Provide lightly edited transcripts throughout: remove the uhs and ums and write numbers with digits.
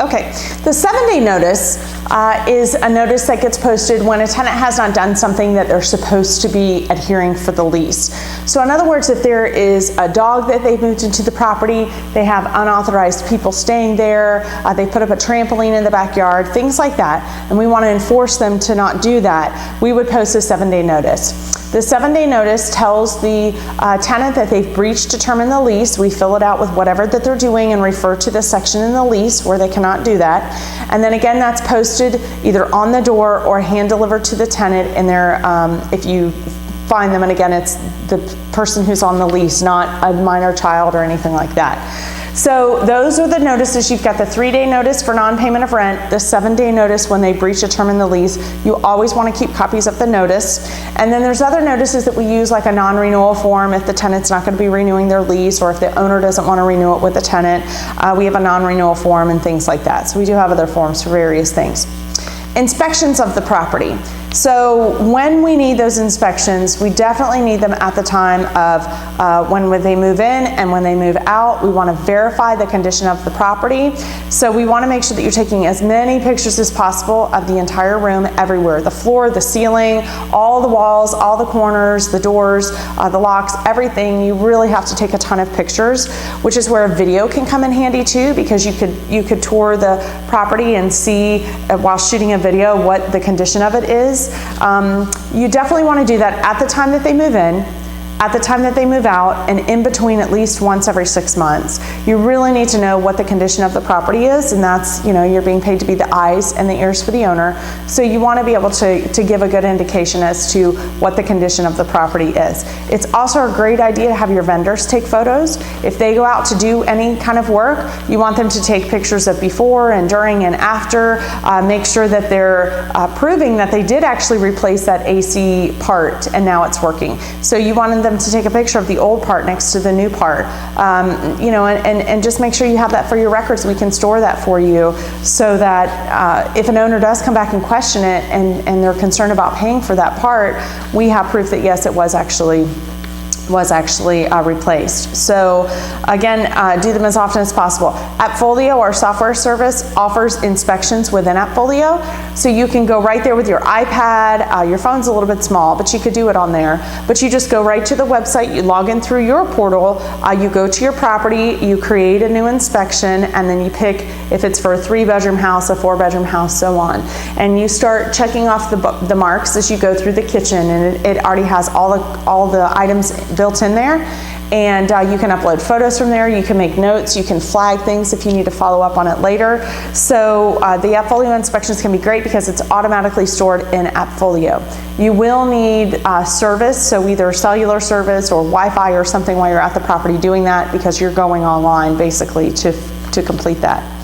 Okay, the 7-day notice is a notice that gets posted when a tenant has not done something that they're supposed to be adhering for the lease. So in other words, if there is a dog that they've moved into the property, they have unauthorized people staying there, they put up a trampoline in the backyard, things like that, and we want to enforce them to not do that, we would post a 7-day notice. The 7-day notice tells the tenant that they've breached a term in the lease. We fill it out with whatever that they're doing and refer to the section in the lease where they cannot do that. And then again, that's posted either on the door or hand delivered to the tenant in their, if you find them, and again, it's the person who's on the lease, not a minor child or anything like that. So those are the notices. You've got the 3-day notice for non-payment of rent, the 7-day notice when they breach a term in the lease. You always want to keep copies of the notice. And then there's other notices that we use, like a non-renewal form if the tenant's not going to be renewing their lease, or if the owner doesn't want to renew it with the tenant. We have a non-renewal form and things like that. So we do have other forms for various things. Inspections of the property. So when we need those inspections, we definitely need them at the time of when they move in and when they move out. We want to verify the condition of the property. So we want to make sure that you're taking as many pictures as possible of the entire room, everywhere. The floor, the ceiling, all the walls, all the corners, the doors, the locks, everything. You really have to take a ton of pictures, which is where a video can come in handy too, because you could tour the property and see while shooting a video what the condition of it is. You definitely want to do that at the time that they move in, at the time that they move out, and in between at least once every 6 months. You really need to know what the condition of the property is, and that's, you know, you're being paid to be the eyes and the ears for the owner. So you want to be able to give a good indication as to what the condition of the property is. It's also a great idea to have your vendors take photos. If they go out to do any kind of work, you want them to take pictures of before and during and after. Make sure that they're proving that they did actually replace that AC part and now it's working. So you wanted them to take a picture of the old part next to the new part, you know, and just make sure you have that for your records. We can store that for you so that if an owner does come back and question it and they're concerned about paying for that part, we have proof that yes, it was actually replaced. So again, do them as often as possible. AppFolio, our software service, offers inspections within AppFolio. So you can go right there with your iPad. Your phone's a little bit small, but you could do it on there. But you just go right to the website, you log in through your portal, you go to your property, you create a new inspection, and then you pick if it's for a 3-bedroom house, a 4-bedroom house, so on. And you start checking off the marks as you go through the kitchen, and it already has all the items built in there, and you can upload photos from there, you can make notes, you can flag things if you need to follow up on it later. So the AppFolio inspections can be great because it's automatically stored in AppFolio. You will need service, so either cellular service or Wi-Fi or something while you're at the property doing that, because you're going online basically to complete that.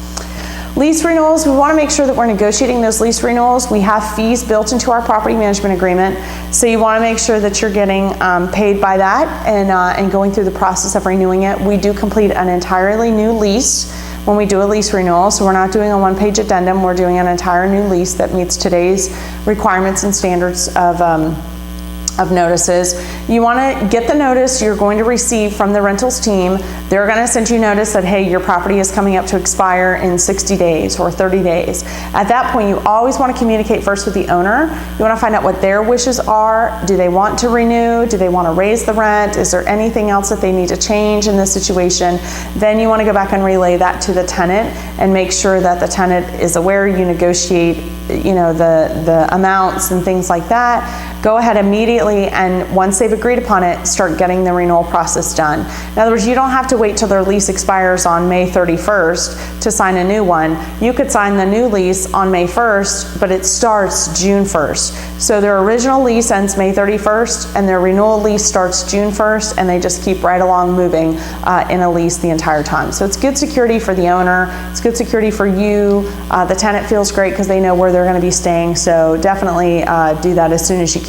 Lease renewals, we want to make sure that we're negotiating those lease renewals. We have fees built into our property management agreement, so you want to make sure that you're getting paid by that and going through the process of renewing it. We do complete an entirely new lease when we do a lease renewal, so we're not doing a one-page addendum, we're doing an entire new lease that meets today's requirements and standards of notices. You want to get the notice you're going to receive from the rentals team. They're going to send you notice that, hey, your property is coming up to expire in 60 days or 30 days. At that point, you always want to communicate first with the owner. You want to find out what their wishes are. Do they want to renew? Do they want to raise the rent? Is there anything else that they need to change in this situation? Then you want to go back and relay that to the tenant and make sure that the tenant is aware. You negotiate, you know, the amounts and things like that. Go ahead immediately, and once they've agreed upon it, start getting the renewal process done. In other words, you don't have to wait till their lease expires on May 31st to sign a new one. You could sign the new lease on May 1st, but it starts June 1st. So their original lease ends May 31st, and their renewal lease starts June 1st, and they just keep right along moving in a lease the entire time. So it's good security for the owner, it's good security for you. The tenant feels great because they know where they're going to be staying, so definitely do that as soon as you can.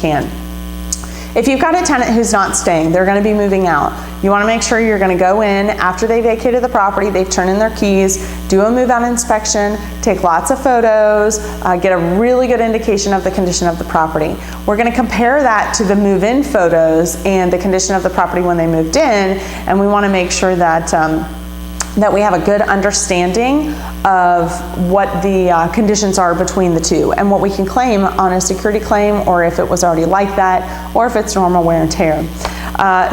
If you've got a tenant who's not staying, they're going to be moving out. You want to make sure you're going to go in after they vacated the property, they've turned in their keys, do a move-out inspection, take lots of photos, get a really good indication of the condition of the property. We're going to compare that to the move-in photos and the condition of the property when they moved in, and we want to make sure that that we have a good understanding of what the conditions are between the two and what we can claim on a security claim, or if it was already like that, or if it's normal wear and tear.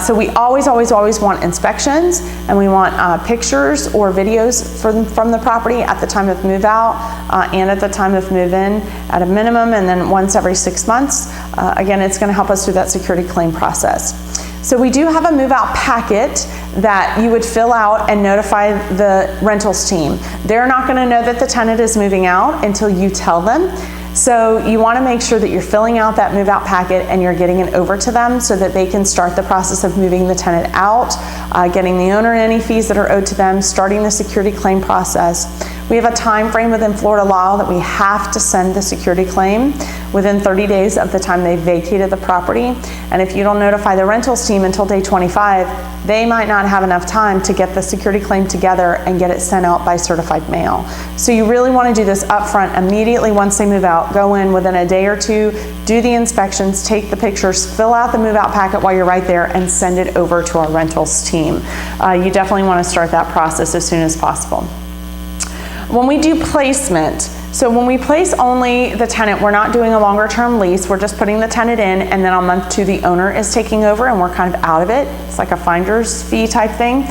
So we always want inspections, and we want pictures or videos from the property at the time of move out and at the time of move in at a minimum, and then once every 6 months. Again, it's going to help us through that security claim process. So we do have a move out packet that you would fill out and notify the rentals team. They're not going to know that the tenant is moving out until you tell them. So you want to make sure that you're filling out that move out packet and you're getting it over to them so that they can start the process of moving the tenant out, getting the owner any fees that are owed to them, starting the security claim process. We have a time frame within Florida law that we have to send the security claim within 30 days of the time they vacated the property. And if you don't notify the rentals team until day 25, they might not have enough time to get the security claim together and get it sent out by certified mail. So you really want to do this up front immediately once they move out. Go in within a day or two, do the inspections, take the pictures, fill out the move out packet while you're right there, and send it over to our rentals team. You definitely want to start that process as soon as possible. When we do placement, so when we place only the tenant, we're not doing a longer term lease, we're just putting the tenant in, and then on month 2 the owner is taking over and we're kind of out of it. It's like a finder's fee type thing.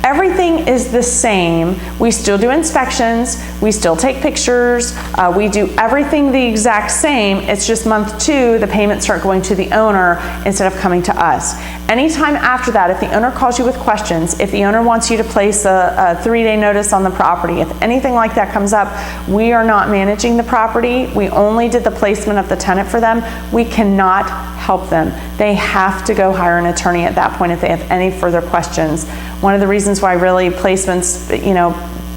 Everything is the same. We still do inspections, we still take pictures, we do everything the exact same. It's just month 2, the payments start going to the owner instead of coming to us. Anytime after that, if the owner calls you with questions, if the owner wants you to place a 3-day notice on the property, if anything like that comes up, we are not managing the property. We only did the placement of the tenant for them. We cannot help them. They have to go hire an attorney at that point if they have any further questions. One of the reasons why really placements,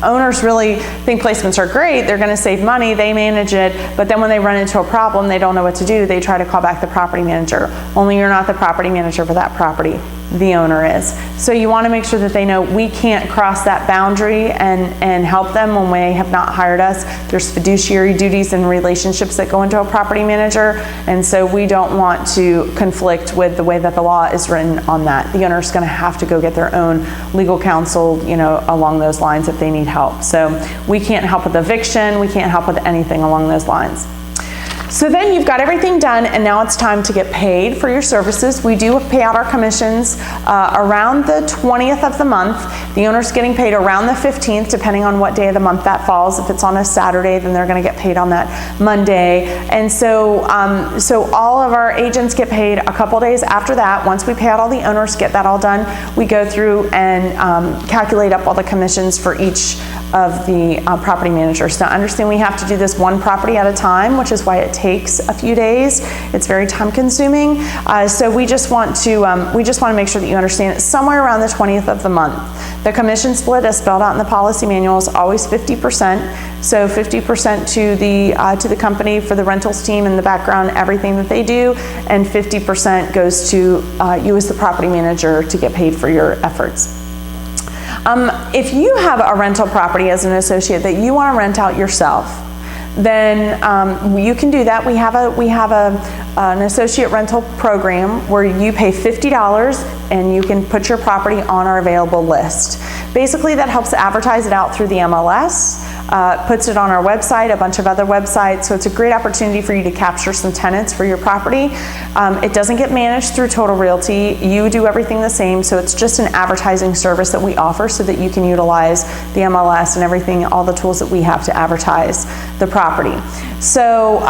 owners really think placements are great, they're going to save money, they manage it, but then when they run into a problem, they don't know what to do, they try to call back the property manager. Only you're not the property manager for that property, the owner is. So you want to make sure that they know we can't cross that boundary and help them when they have not hired us. There's fiduciary duties and relationships that go into a property manager, and so we don't want to conflict with the way that the law is written on that. The owner's going to have to go get their own legal counsel, along those lines if they need help. So we can't help with eviction, we can't help with anything along those lines. So then you've got everything done, and now it's time to get paid for your services. We do pay out our commissions around the 20th of the month. The owner's getting paid around the 15th, depending on what day of the month that falls. If it's on a Saturday, then they're going to get paid on that Monday. And so all of our agents get paid a couple days after that. Once we pay out all the owners, get that all done, we go through and calculate up all the commissions for each of the property managers. Now understand we have to do this one property at a time, which is why it takes a few days. It's very time consuming. So we just want to make sure that you understand it's somewhere around the 20th of the month. The commission split as spelled out in the policy manual is always 50%. So 50% to the company for the rentals team in the background, everything that they do, and 50% goes to you as the property manager to get paid for your efforts. If you have a rental property as an associate that you want to rent out yourself, then you can do that. We have an associate rental program where you pay $50 and you can put your property on our available list. Basically, that helps advertise it out through the MLS, puts it on our website, a bunch of other websites, so it's a great opportunity for you to capture some tenants for your property. It doesn't get managed through Total Realty. You do everything the same, so it's just an advertising service that we offer so that you can utilize the MLS and everything, all the tools that we have to advertise the property. So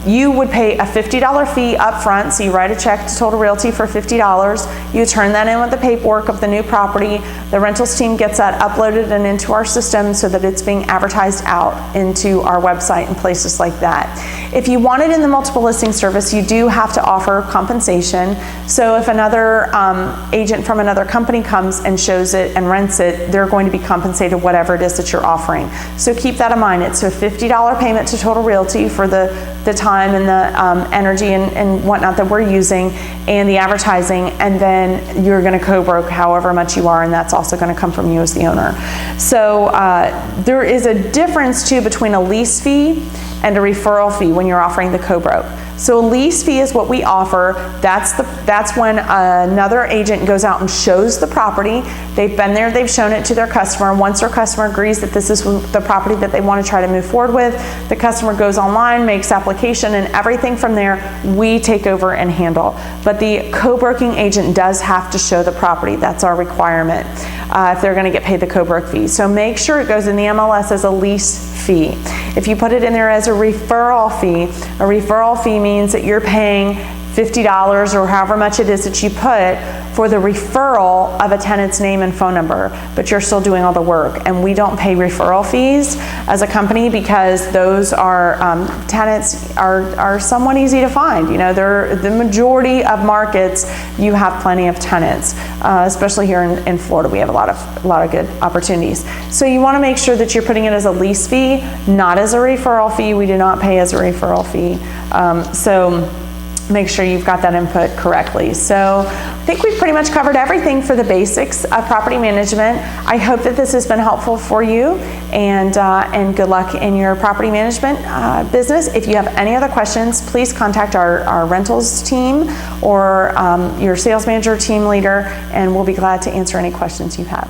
you would pay a $50 fee up front, so you write a check to Total Realty for $50. You turn that in with the paperwork of the new property. The rentals team gets that uploaded and into our system so that it's being advertised out into our website and places like that. If you want it in the multiple listing service, you do have to offer compensation. So if another agent from another company comes and shows it and rents it, they're going to be compensated whatever it is that you're offering. So keep that in mind. It's a $50 payment to Total Realty for the time and the energy and whatnot that we're using and the advertising, and then you're going to co-broke however much you are, and that's also going to come from you as the owner. So there is a difference too between a lease fee and a referral fee when you're offering the co-broke. So a lease fee is what we offer. That's when another agent goes out and shows the property. They've been there, they've shown it to their customer. Once their customer agrees that this is the property that they want to try to move forward with, the customer goes online, makes application, and everything from there we take over and handle. But the co-broking agent does have to show the property. That's our requirement if they're going to get paid the co-broke fee. So make sure it goes in the MLS as a lease fee. If you put it in there as a referral fee means that you're paying $50 or however much it is that you put for the referral of a tenant's name and phone number, but you're still doing all the work. And we don't pay referral fees as a company because those are, tenants are somewhat easy to find. You know, the majority of markets, you have plenty of tenants, especially here in Florida. We have a lot of good opportunities. So you want to make sure that you're putting it as a lease fee, not as a referral fee. We do not pay as a referral fee. So make sure you've got that input correctly. So I think we've pretty much covered everything for the basics of property management. I hope that this has been helpful for you, and good luck in your property management business. If you have any other questions, please contact our rentals team or your sales manager, team leader, and we'll be glad to answer any questions you have.